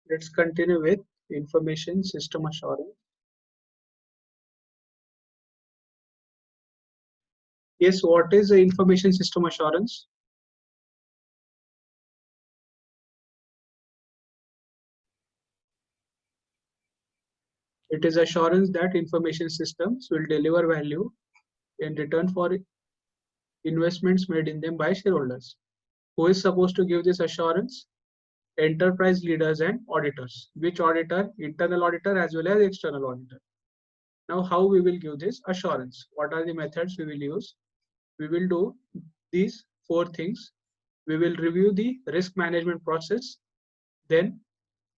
Let's continue with information system assurance. Yes, what is the information system assurance? It is assurance that information systems will deliver value in return for investments made in them by shareholders. Who is supposed to give this assurance? Enterprise leaders and auditors. Which auditor? Internal auditor as well as external auditor. Now, how we will give this assurance? What are the methods we will use? We will do these four things. We will review the risk management process. Then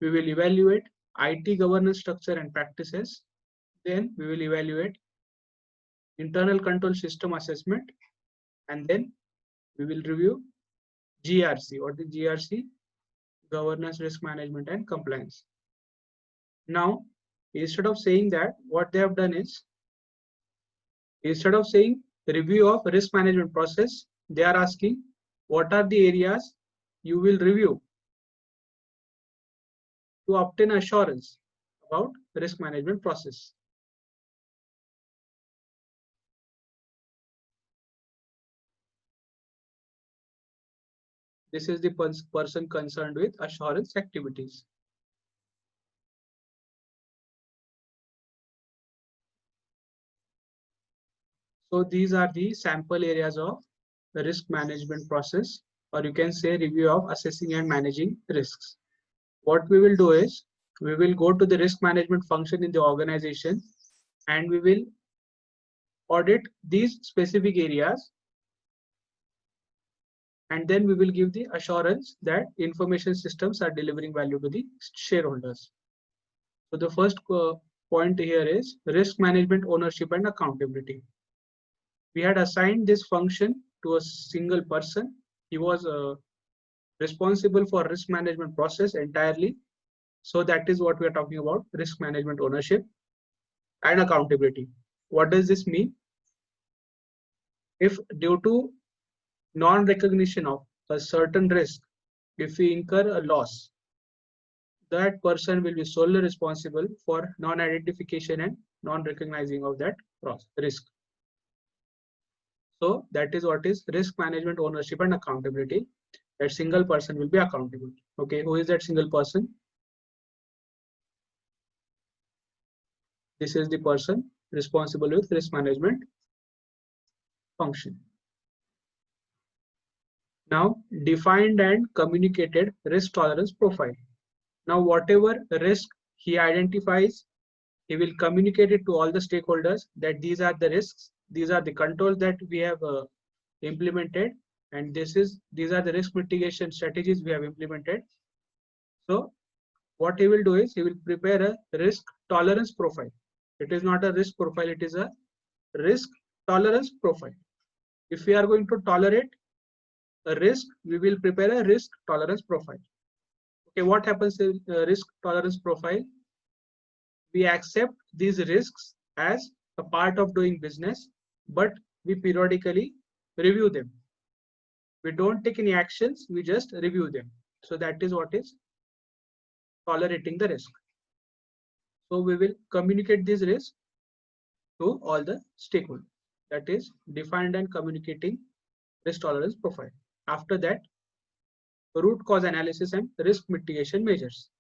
we will evaluate IT governance structure and practices. Then we will evaluate internal control system assessment. And then we will review GRC. What is GRC? Governance, risk management and compliance. Now, instead of saying that, what they have done is, instead of saying review of risk management process, they are asking what are the areas you will review to obtain assurance about risk management process. This is the person concerned with assurance activities. So these are the sample areas of the risk management process, or you can say review of assessing and managing risks. What we will do is, we will go to the risk management function in the organization and we will audit these specific areas, and then we will give the assurance that information systems are delivering value to the shareholders. So the first point here is risk management, ownership and accountability. We had assigned this function to a single person. He was responsible for risk management process entirely. So that is what we are talking about, risk management, ownership and accountability. What does this mean? If due to non-recognition of a certain risk, if we incur a loss, that person will be solely responsible for non-identification and non-recognizing of that risk. So that is what is risk management, ownership and accountability. That single person will be accountable. Okay, who is that single person? This is the person responsible with risk management function. Now, defined and communicated risk tolerance profile. Now, whatever risk he identifies, he will communicate it to all the stakeholders that these are the risks, these are the controls that we have implemented, and these are the risk mitigation strategies we have implemented. So what he will do is, he will prepare a risk tolerance profile. It is not a risk profile, it is a risk tolerance profile. If we are going to tolerate a risk, we will prepare a risk tolerance profile. Okay, what happens in risk tolerance profile? We accept these risks as a part of doing business, but we periodically review them. We don't take any actions, we just review them. So that is what is tolerating the risk. So we will communicate this risk to all the stakeholders. That is defined and communicating risk tolerance profile. After that, root cause analysis and risk mitigation measures.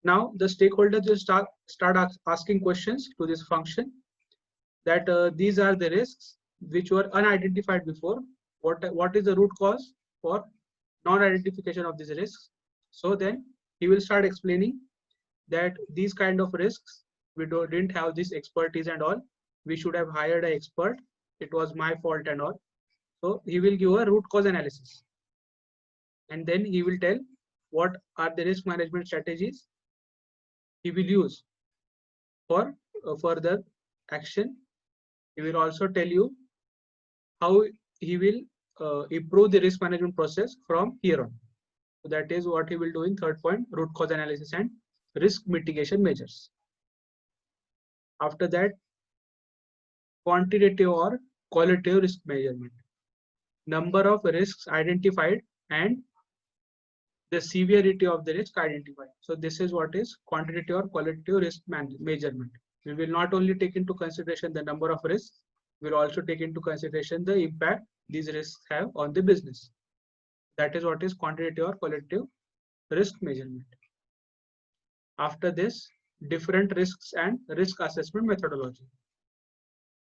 Now the stakeholders will start asking questions to this function that these are the risks which were unidentified before. What is the root cause for non-identification of these risks? So then he will start explaining that these kind of risks, we didn't have this expertise and all. We should have hired an expert. It was my fault and all. So he will give a root cause analysis. And then he will tell what are the risk management strategies he will use for further action. He will also tell you how he will improve the risk management process from here on. So that is what he will do in third point, root cause analysis and risk mitigation measures. After that, quantitative or qualitative risk measurement. Number of risks identified and the severity of the risk identified. So this is what is quantitative or qualitative risk measurement. We will not only take into consideration the number of risks, we will also take into consideration the impact these risks have on the business. That is what is quantitative or qualitative risk measurement. After this, different risks and risk assessment methodology.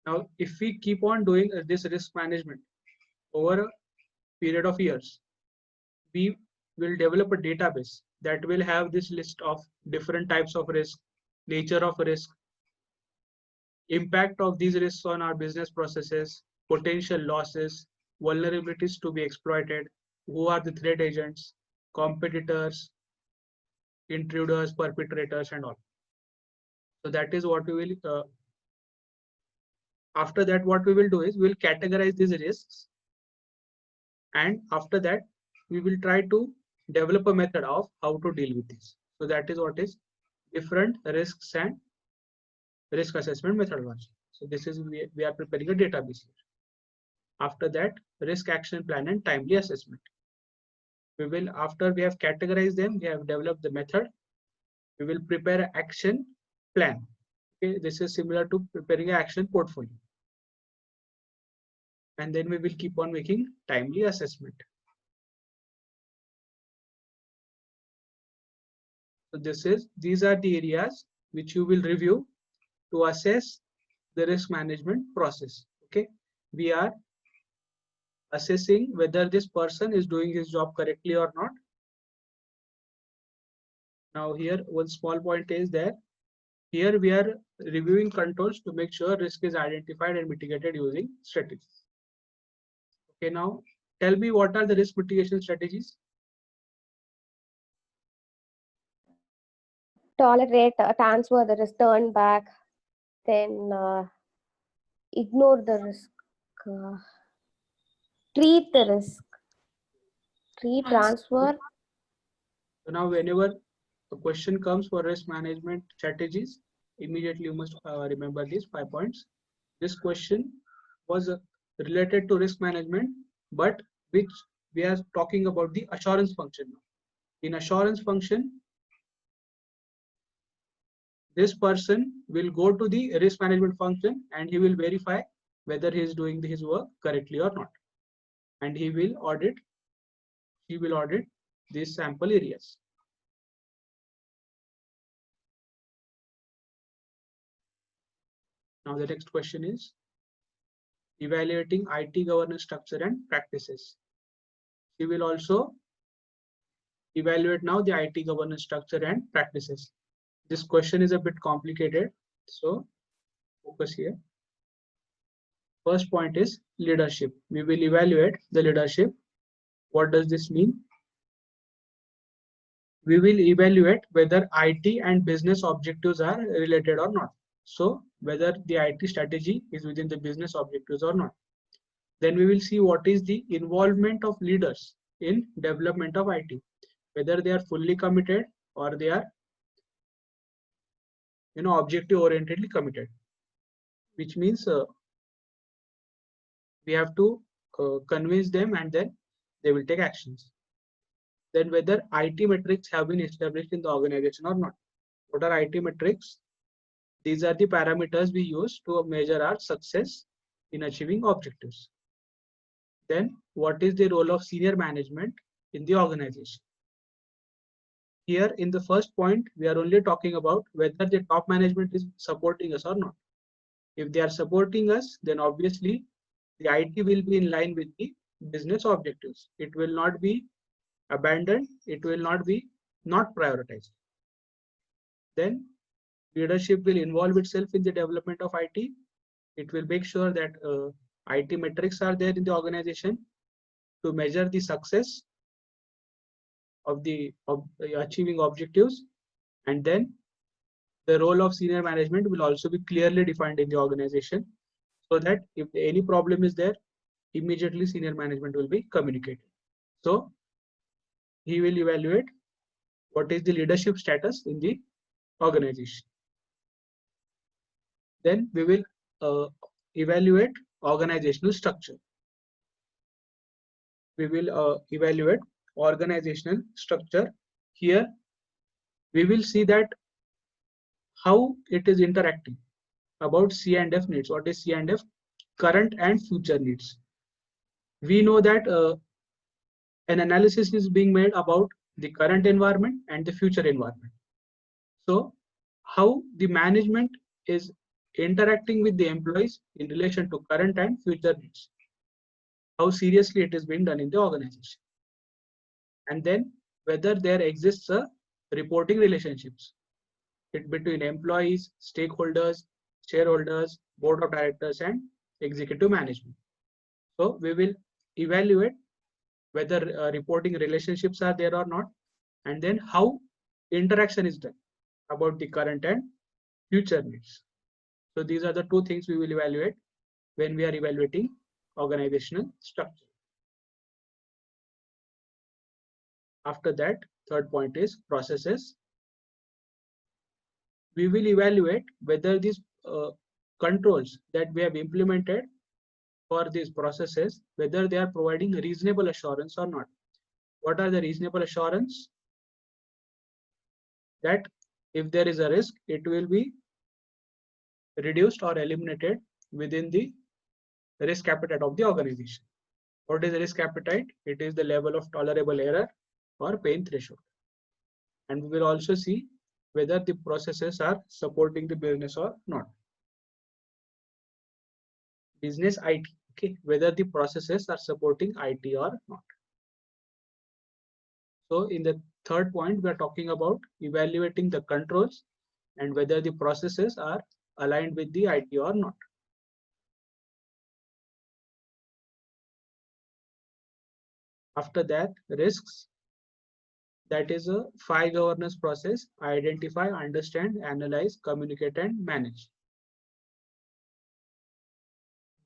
Now, if we keep on doing this risk management over a period of years, we will develop a database that will have this list of different types of risk, nature of risk, impact of these risks on our business processes, potential losses, vulnerabilities to be exploited, who are the threat agents, competitors, intruders, perpetrators, and all. So that is what we will, after that, what we will do is we'll categorize these risks. And after that, we will try to develop a method of how to deal with this. So that is what is different risks and risk assessment methodology. So this is, we are preparing a database here. After that, risk action plan and timely assessment. We will, after we have categorized them, we have developed the method, we will prepare an action plan. Okay, this is similar to preparing an action portfolio. And then we will keep on making timely assessment. So these are the areas which you will review to assess the risk management process. Okay, we are assessing whether this person is doing his job correctly or not. Now here one small point is there. Here we are reviewing controls to make sure risk is identified and mitigated using strategies. Okay, now tell me, what are the risk mitigation strategies? Tolerate, transfer the risk, turn back, then ignore the risk, treat the risk, transfer. So now whenever a question comes for risk management strategies, immediately you must remember these 5 points. This question was related to risk management, but which we are talking about the assurance function. In assurance function, this person will go to the risk management function and he will verify whether he is doing his work correctly or not. And he will audit these sample areas. Now the next question is evaluating IT governance structure and practices. We will also evaluate now the IT governance structure and practices. This question is a bit complicated, so focus here. First point is leadership. We will evaluate the leadership. What does this mean? We will evaluate whether IT and business objectives are related or not. So whether the IT strategy is within the business objectives or not. Then we will see what is the involvement of leaders in development of IT, whether they are fully committed or they are objective orientedly committed, which means we have to convince them and then they will take actions. Then whether IT metrics have been established in the organization or not. What are IT metrics? These are the parameters we use to measure our success in achieving objectives. Then what is the role of senior management in the organization? Here in the first point, we are only talking about whether the top management is supporting us or not. If they are supporting us, then obviously the IT will be in line with the business objectives. It will not be abandoned. It will not be not prioritized. Then leadership will involve itself in the development of IT. It will make sure that IT metrics are there in the organization to measure the success of the achieving objectives. And then the role of senior management will also be clearly defined in the organization, so that if any problem is there, immediately senior management will be communicated. So he will evaluate what is the leadership status in the organization. Then we will evaluate organizational structure. We will evaluate organizational structure. Here we will see that how it is interacting about C and F needs. What is C and F? Current and future needs. We know that an analysis is being made about the current environment and the future environment. So how the management is interacting with the employees in relation to current and future needs, how seriously it is being done in the organization, and then whether there exists a reporting relationships between employees, stakeholders, shareholders, board of directors, and executive management. So we will evaluate whether reporting relationships are there or not, and then how interaction is done about the current and future needs. So these are the two things we will evaluate when we are evaluating organizational structure. After that, third point is processes. We will evaluate whether these controls that we have implemented for these processes, whether they are providing reasonable assurance or not. What are the reasonable assurance? That if there is a risk, it will be reduced or eliminated within the risk appetite of the organization. What is the risk appetite? It is the level of tolerable error or pain threshold. And we will also see whether the processes are supporting the business or not. Business IT, okay, whether the processes are supporting IT or not. So in the third point, we are talking about evaluating the controls and whether the processes are aligned with the IT or not. After that, risks. That is a 5 governance process: identify, understand, analyze, communicate, and manage.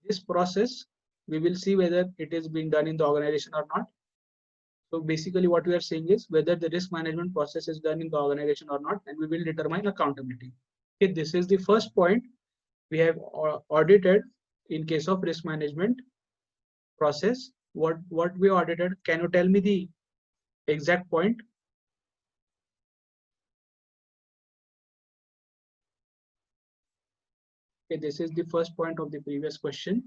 This process, we will see whether it is being done in the organization or not. So basically what we are saying is whether the risk management process is done in the organization or not, and we will determine accountability. Okay, this is the first point we have audited in case of risk management process. What we audited, can you tell me the exact point? Okay, this is the first point of the previous question.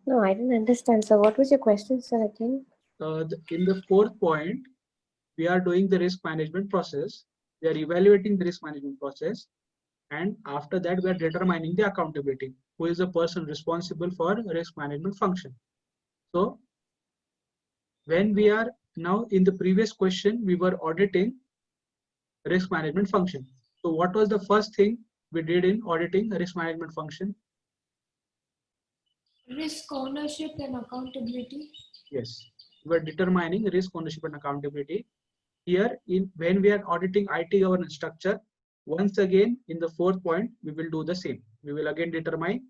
No, I didn't understand. So what was your question, sir, again? In the fourth point, we are doing the risk management process. We are evaluating the risk management process. And after that, we are determining the accountability. Who is the person responsible for risk management function? So when we are now in the previous question, we were auditing risk management function. So what was the first thing we did in auditing risk management function? Risk ownership and accountability. Yes, we are determining risk ownership and accountability. Here, when we are auditing IT governance structure, once again in the fourth point, we will do the same. We will again determine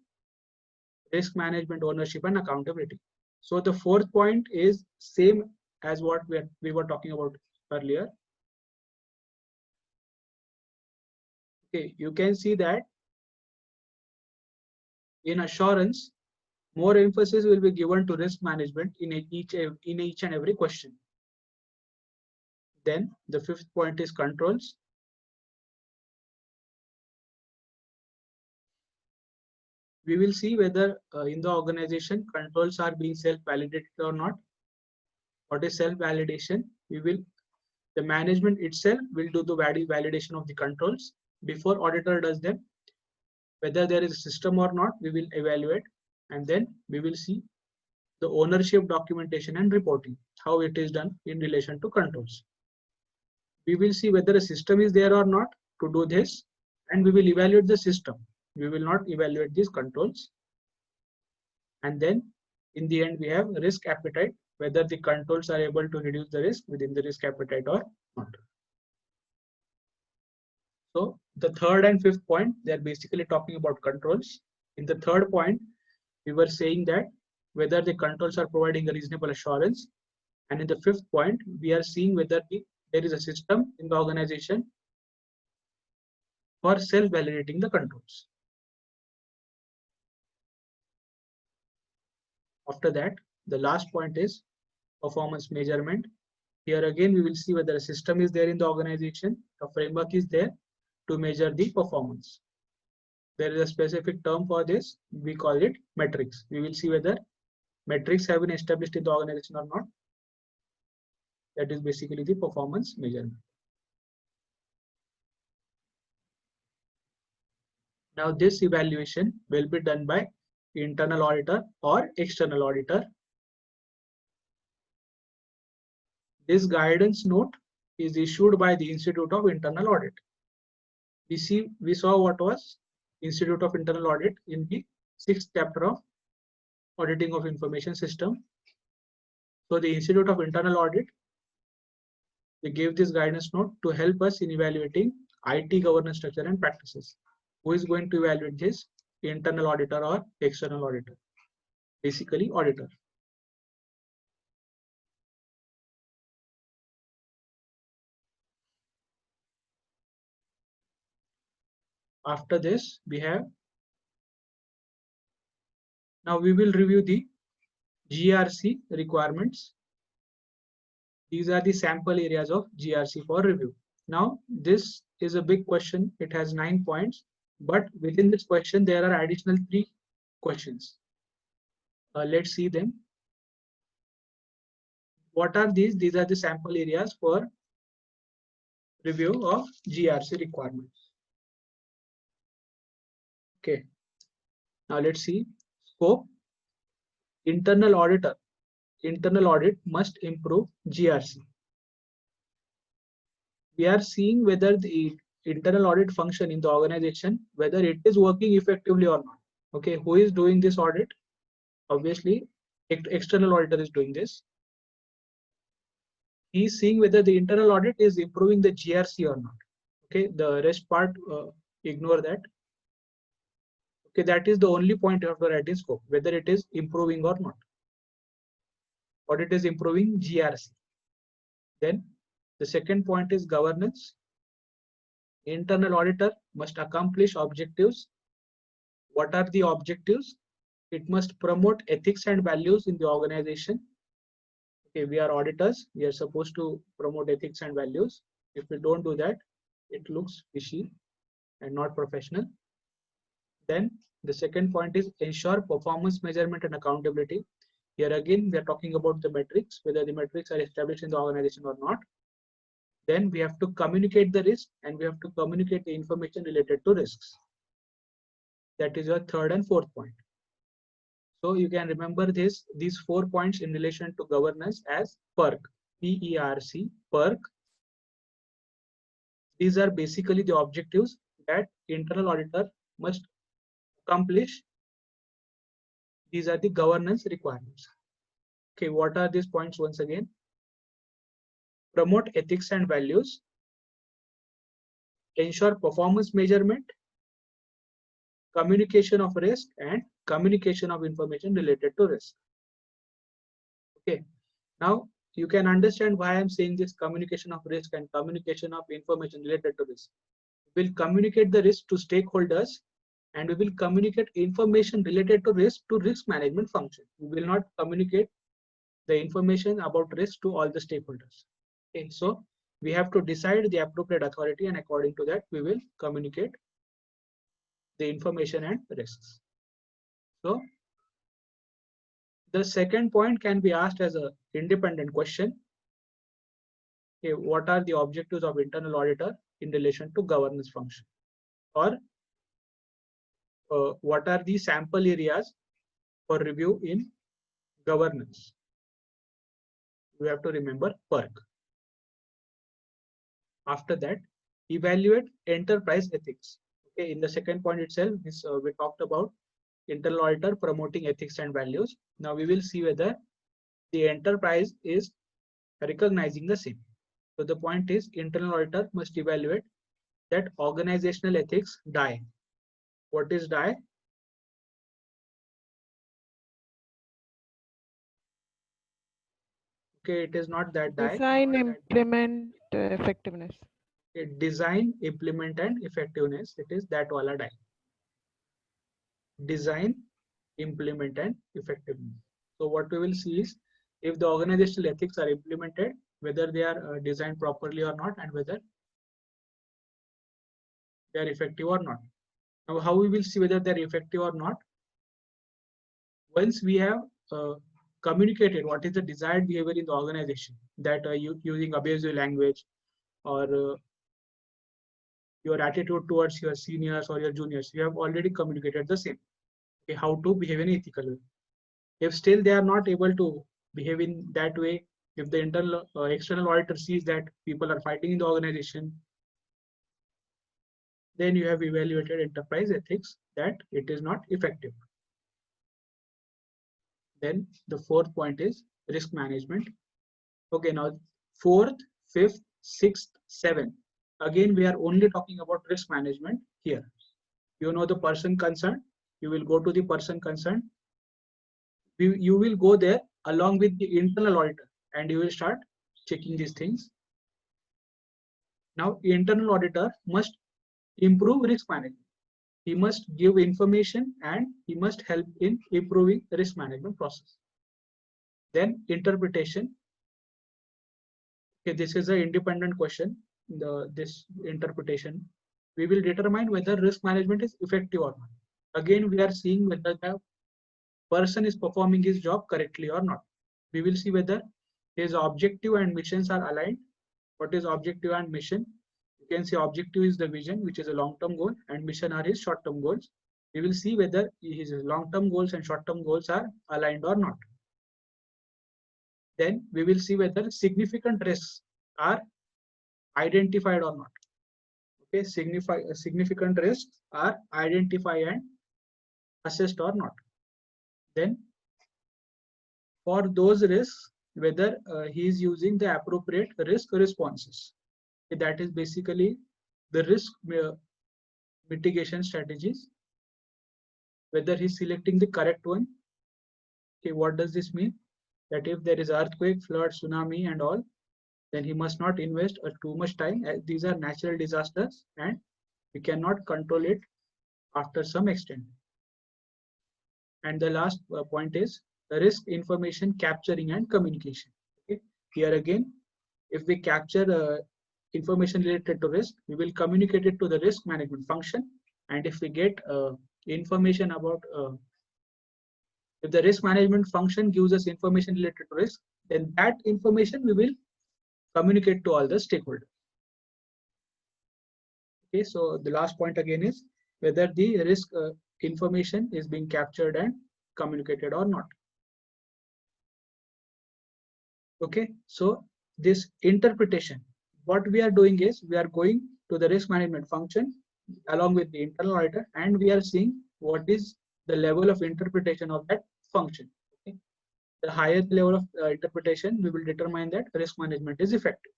risk management, ownership, and accountability. So the fourth point is same as what we were talking about earlier. Okay, you can see that in assurance, more emphasis will be given to risk management in each and every question. Then the fifth point is controls. We will see whether in the organization controls are being self-validated or not. What is self-validation? The management itself will do the validation of the controls before auditor does them. Whether there is a system or not, we will evaluate, and then we will see the ownership, documentation, and reporting, how it is done in relation to controls. We will see whether a system is there or not to do this, and we will evaluate the system. We will not evaluate these controls. And then in the end, we have risk appetite, whether the controls are able to reduce the risk within the risk appetite or not. So the third and fifth point, they're basically talking about controls. In the third point, we were saying that whether the controls are providing a reasonable assurance. And in the fifth point, we are seeing whether there is a system in the organization for self-validating the controls. After that, the last point is performance measurement. Here again, we will see whether a system is there in the organization, a framework is there to measure the performance. There is a specific term for this. We call it metrics. We will see whether metrics have been established in the organization or not. That is basically the performance measurement. Now this evaluation will be done by internal auditor or external auditor. This guidance note is issued by the Institute of Internal Audit. We saw what was Institute of Internal Audit in the 6th chapter of Auditing of Information System. So the Institute of Internal Audit, they gave this guidance note to help us in evaluating IT governance structure and practices. Who is going to evaluate this? Internal auditor or external auditor? Basically auditor. After this, we have, now we will review the GRC requirements. These are the sample areas of GRC for review. Now, this is a big question. It has 9 points, but within this question, there are additional 3 questions. Let's see them. What are these? These are the sample areas for review of GRC requirements. Okay. Now let's see. Scope. Internal auditor. Internal audit must improve GRC. We are seeing whether the internal audit function in the organization, whether it is working effectively or not. Okay, who is doing this audit? Obviously, external auditor is doing this. He is seeing whether the internal audit is improving the GRC or not. Okay, the rest part, ignore that. Okay, that is the only point you have to write in scope, whether it is improving or not. Audit is improving GRC. Then the second point is governance. Internal auditor must accomplish objectives. What are the objectives? It must promote ethics and values in the organization. Okay, we are auditors. We are supposed to promote ethics and values. If we don't do that, it looks fishy and not professional. Then the second point is ensure performance measurement and accountability. Here again, we are talking about the metrics, whether the metrics are established in the organization or not. Then we have to communicate the risk and we have to communicate the information related to risks. That is your third and fourth point. So you can remember these 4 points in relation to governance as PERC, P-E-R-C, PERC. These are basically the objectives that internal auditor must accomplish. These are the governance requirements. Okay, what are these points once again? Promote ethics and values, ensure performance measurement, communication of risk, and communication of information related to risk. Okay, now you can understand why I'm saying this communication of risk and communication of information related to risk. We will communicate the risk to stakeholders and we will communicate information related to risk management function. We will not communicate the information about risk to all the stakeholders. Okay, so we have to decide the appropriate authority and according to that we will communicate the information and risks. So the second point can be asked as an independent question. Okay, what are the objectives of internal auditor in relation to governance function? Or what are the sample areas for review in governance? We have to remember PERC. After that, evaluate enterprise ethics. Okay, in the second point itself, we talked about internal auditor promoting ethics and values. Now we will see whether the enterprise is recognizing the same. So the point is internal auditor must evaluate that organizational ethics DIE. What is DIE? Okay, it is not that DIE. Design, implement, effectiveness. Okay, design, implement, and effectiveness. It is that wala DIE. Design, implement, and effectiveness. So what we will see is if the organizational ethics are implemented, whether they are designed properly or not, and whether they are effective or not. Now, how we will see whether they are effective or not? Once we have communicated what is the desired behavior in the organization, that using abusive language or your attitude towards your seniors or your juniors, you have already communicated the same. Okay, how to behave in an ethical way. If still they are not able to behave in that way, if the internal external auditor sees that people are fighting in the organization, then you have evaluated enterprise ethics that it is not effective. Then the fourth point is risk management. Okay, now fourth, fifth, sixth, seventh. Again, we are only talking about risk management here. You know the person concerned, you will go to the person concerned. You will go there along with the internal auditor and you will start checking these things. Now, internal auditor must improve risk management. He must give information and he must help in improving the risk management process. Then interpretation. Okay, this is an independent question. This interpretation, we will determine whether risk management is effective or not. Again, we are seeing whether the person is performing his job correctly or not. We will see whether his objective and missions are aligned. What is objective and mission? You can see objective is the vision, which is a long-term goal, and mission are his short-term goals. We will see whether his long-term goals and short-term goals are aligned or not. Then we will see whether significant risks are identified or not. Okay, significant risks are identified and assessed or not. Then for those risks, whether he is using the appropriate risk responses. Okay, that is basically the risk mitigation strategies, whether he's selecting the correct one. Okay, what does this mean? That if there is earthquake, flood, tsunami and all, then he must not invest too much time. These are natural disasters and we cannot control it after some extent. And the last point is the risk information capturing and communication. Okay, here again, if we capture information related to risk, we will communicate it to the risk management function. And if we get information about if the risk management function gives us information related to risk, then that information we will communicate to all the stakeholders. Okay, so the last point again is whether the risk information is being captured and communicated or not. Okay, so this interpretation, what we are doing is we are going to the risk management function along with the internal auditor and we are seeing what is the level of interpretation of that function. Okay, the higher the level of interpretation, we will determine that risk management is effective.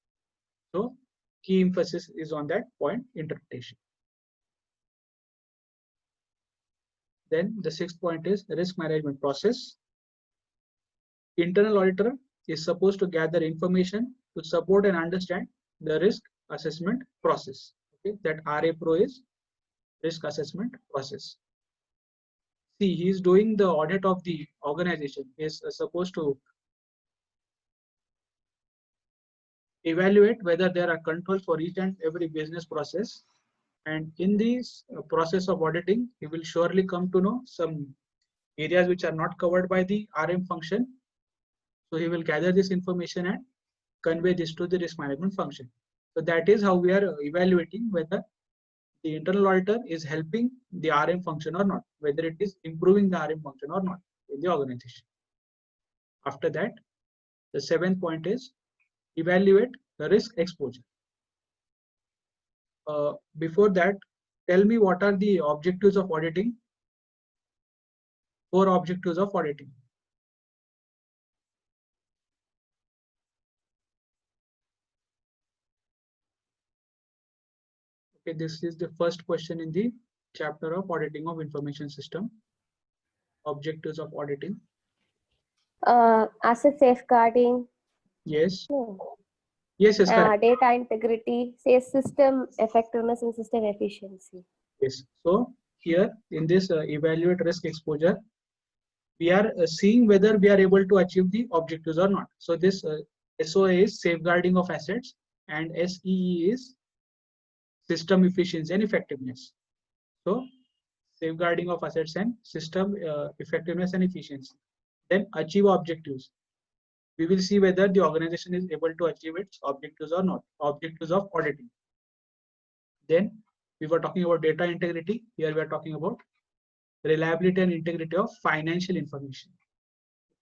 So key emphasis is on that point, interpretation. Then the sixth point is risk management process. Internal auditor is supposed to gather information to support and understand the risk assessment process. Okay, that RA Pro is risk assessment process. See, he is doing the audit of the organization. He is supposed to evaluate whether there are controls for each and every business process. And in this process of auditing, he will surely come to know some areas which are not covered by the RM function. So he will gather this information and convey this to the risk management function. So that is how we are evaluating whether the internal auditor is helping the RM function or not, whether it is improving the RM function or not in the organization. After that, the seventh point is evaluate the risk exposure. Before that, tell me what are the objectives of auditing? 4 objectives of auditing. Okay, this is the first question in the chapter of auditing of information system. Objectives of auditing. Asset safeguarding. Yes. No. Yes, yes, correct. Data integrity, says system effectiveness and system efficiency. Yes. So here in this evaluate risk exposure, we are seeing whether we are able to achieve the objectives or not. So this SOA is safeguarding of assets, and SEE is system efficiency and effectiveness. So safeguarding of assets and system effectiveness and efficiency. Then achieve objectives. We will see whether the organization is able to achieve its objectives or not. Objectives of auditing. Then we were talking about data integrity. Here we are talking about reliability and integrity of financial information.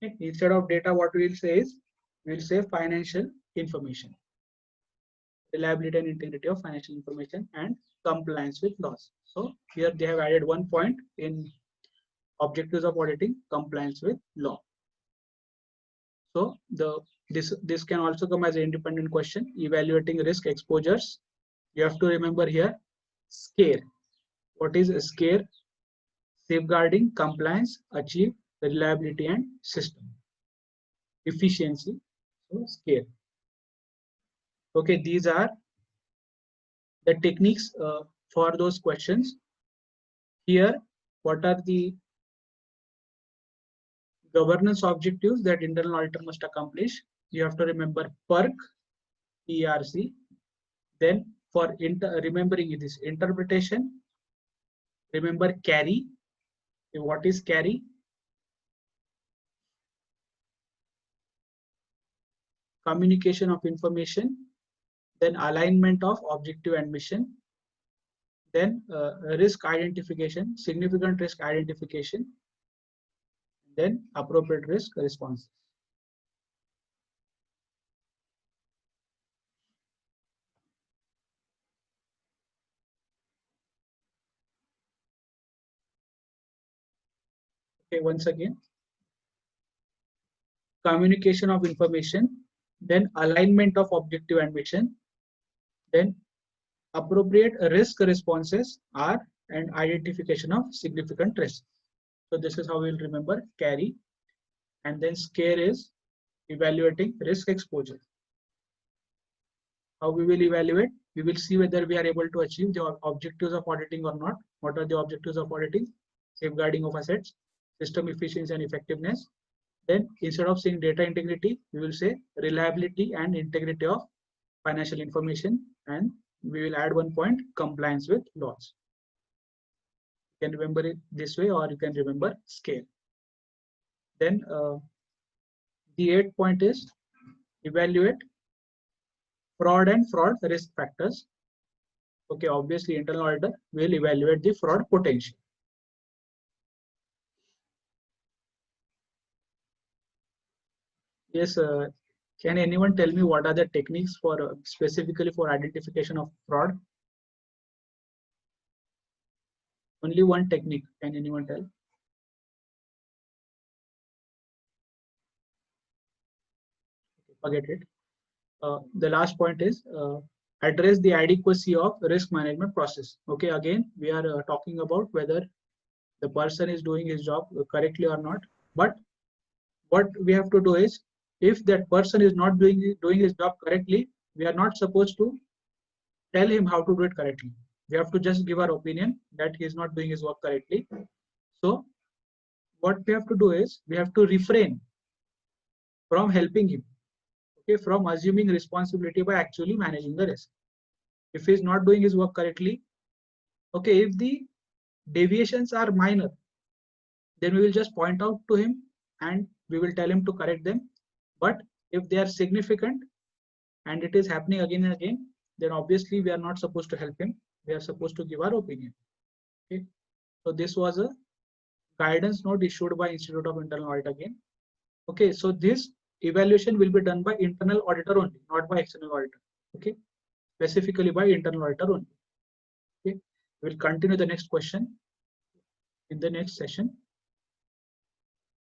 Okay. Instead of data, what we will say is, we will say financial information. Reliability and integrity of financial information and compliance with laws. So here they have added one point in objectives of auditing: compliance with law. So this can also come as an independent question. Evaluating risk exposures. You have to remember here SCARE. What is a SCARE? Safeguarding, compliance, achieve, reliability, and system efficiency. So SCARE. Okay, these are the techniques for those questions. Here, what are the governance objectives that internal auditor must accomplish? You have to remember PERC, ERC. Then for remembering this interpretation, remember CARI. What is CARI? Communication of information. Then alignment of objective and mission. Then risk identification, significant risk identification. Then appropriate risk response. Okay, once again, communication of information, then alignment of objective and mission, then appropriate risk responses are, and identification of significant risk. So this is how we'll remember CARI. And then SCARE is evaluating risk exposure. How we will evaluate? We will see whether we are able to achieve the objectives of auditing or not. What are the objectives of auditing? Safeguarding of assets, system efficiency and effectiveness. Then instead of saying data integrity, we will say reliability and integrity of financial information, and we will add one point: compliance with laws. You can remember it this way, or you can remember SCARE. Then the 8th point is evaluate fraud and fraud risk factors. Okay, obviously internal auditor will evaluate the fraud potential. Yes, can anyone tell me what are the techniques for specifically for identification of fraud? Only one technique. Can anyone tell? Forget it. The last point is address the adequacy of risk management process. Okay, again we are talking about whether the person is doing his job correctly or not. But what we have to do is, if that person is not doing his job correctly, we are not supposed to tell him how to do it correctly. We have to just give our opinion that he is not doing his work correctly. So what we have to do is, we have to refrain from helping him, okay, from assuming responsibility by actually managing the risk. If he is not doing his work correctly, okay, if the deviations are minor, then we will just point out to him and we will tell him to correct them. But if they are significant and it is happening again and again, then obviously we are not supposed to help him. We are supposed to give our opinion. Okay. So this was a guidance note issued by Institute of Internal Audit again. Okay. So this evaluation will be done by internal auditor only, not by external auditor. Okay. Specifically by internal auditor only. Okay. We will continue the next question in the next session.